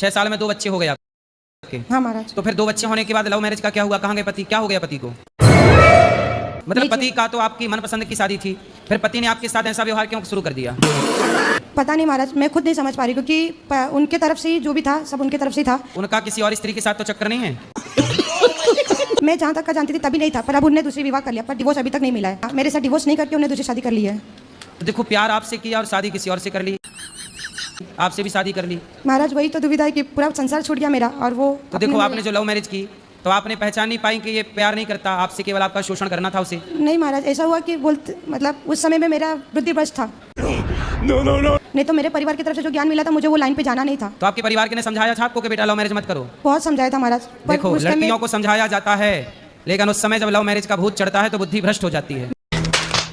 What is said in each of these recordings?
6 साल में 2 बच्चे हो गए आपके? हाँ महाराज। तो फिर 2 बच्चे होने के बाद लव मैरिज का क्या हुआ? कहाँ गए पति? क्या हो गया पति को? मतलब पति का तो आपकी मनपसंद की शादी थी, फिर पति ने आपके साथ ऐसा व्यवहार क्यों शुरू कर दिया? पता नहीं महाराज, मैं खुद नहीं समझ पा रही, क्योंकि उनके तरफ से ही जो भी था सब उनके तरफ से ही था। उनका किसी और स्त्री के साथ तो चक्कर नहीं है? मैं जहाँ तक का जानती थी तभी नहीं था, पर अब उन्होंने दूसरी विवाह कर लिया, पर डिवोर्स अभी तक नहीं मिला है। मेरे साथ डिवोर्स नहीं करके उन्हें दूसरी शादी कर ली है। तो देखो, प्यार आपसे किया और शादी किसी और से कर ली, आपसे भी शादी कर ली। महाराज वही तो दुविधा है कि पूरा संसार छूट गया मेरा, और वो तो देखो, आपने जो लव मैरिज की तो आपने पहचान नहीं पाई कि ये प्यार नहीं करता आपसे, केवल आपका शोषण करना था उसे? नहीं महाराज, ऐसा हुआ कि बोलते मतलब उस समय में मेरा बुद्धिभ्रष्ट था। नहीं तो मेरे परिवार की तरफ से जो ज्ञान मिला था मुझे वो लाइन पे जाना नहीं था। तो आपके परिवार के ने समझाया था आपको कि बेटा लव मैरिज मत करो? बहुत समझाया था महाराज। देखो, लड़कियों को समझाया जाता है, लेकिन उस समय जब लव मैरिज का भूत चढ़ता है तो बुद्धि भ्रष्ट हो जाती है।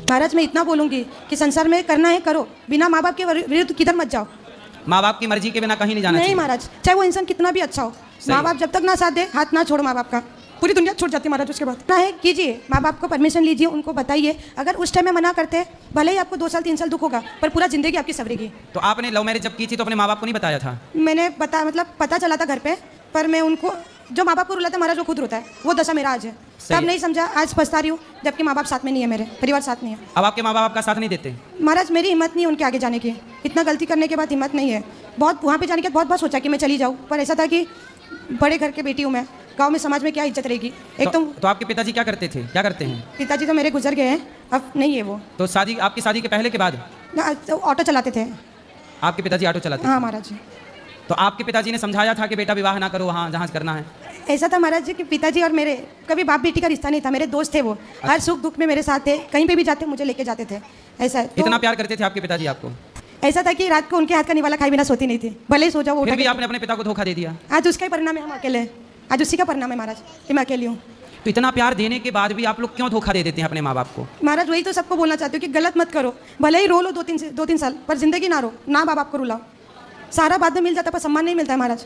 महाराज मैं इतना बोलूंगी कि संसार में करना है करो, बिना माँ बाप के विरुद्ध किधर मत जाओ। माँ बाप की मर्जी के बिना कहीं नहीं जाना चाहिए। नहीं महाराज, चाहे वो इंसान कितना भी अच्छा हो, माँ बाप जब तक ना साथ दे, हाथ ना छोड़ो माँ बाप का, पूरी दुनिया छूट जाती है महाराज। उसके बाद ना है कीजिए, माँ बाप को परमिशन लीजिए, उनको बताइए। अगर उस टाइम में मना करते हैं, भले ही आपको 2 साल 3 साल दुख होगा, पर पूरा जिंदगी आपकी सवरेगी। तो आपने लव मैरिज जब की थी तो अपने माँ बाप को नहीं बताया था? मैंने पता चला था घर पे, पर मैं उनको, जो माँ बाप को रुलाता है महाराज वो खुद रोता है, वो दशा मेरा आज है। तब नहीं समझा, आज पछता रही हूँ, जबकि माँ बाप साथ में नहीं है, मेरे परिवार साथ नहीं है। अब आपके माँ बाप आपका साथ नहीं देते? महाराज मेरी हिम्मत नहीं है उनके आगे जाने की, इतना गलती करने के बाद हिम्मत नहीं है। बहुत वहाँ पे जाने के बाद बहुत सोचा कि मैं चली जाऊँ, पर ऐसा था कि बड़े घर के बेटी हूँ मैं, गांव में समाज में क्या इज्जत रहेगी। एक तो आपके पिताजी क्या करते थे, क्या करते हैं? पिताजी तो मेरे गुजर गए हैं, अब नहीं है वो। तो शादी, आपकी शादी के पहले के बाद? ऑटो चलाते थे। आपके पिताजी ऑटो चलाते थे? हाँ महाराज। तो आपके पिताजी ने समझाया था कि बेटा विवाह ना करो वहाँ जहाँ करना है? ऐसा था महाराज जी कि पिताजी और मेरे कभी बाप बेटी का रिश्ता नहीं था, मेरे दोस्त थे वो, हर सुख दुख में मेरे साथ थे, कहीं पे भी जाते मुझे लेके जाते थे। ऐसा है। इतना प्यार करते थे आपके पिताजी आपको? ऐसा था कि रात को उनके हाथ का निवाला खाए बिना सोती नहीं थी, भले ही सो जाओ। फिर भी आपने अपने पिता को धोखा दे दिया। आज उसका ही परिणाम है, हम अकेले, आज उसी का परिणाम है महाराज कि मैं अकेली हूँ। तो इतना प्यार देने के बाद भी आप लोग क्यों धोखा दे देते हैं अपने माँ बाप को? महाराज वही तो सबको बोलना चाहती हूँ कि गलत मत करो, भले ही रो लो 2-3 साल, पर जिंदगी ना रो, ना माँ बाप को रुलाओ। सारा बाद में मिल जाता है पर सम्मान नहीं मिलता है महाराज।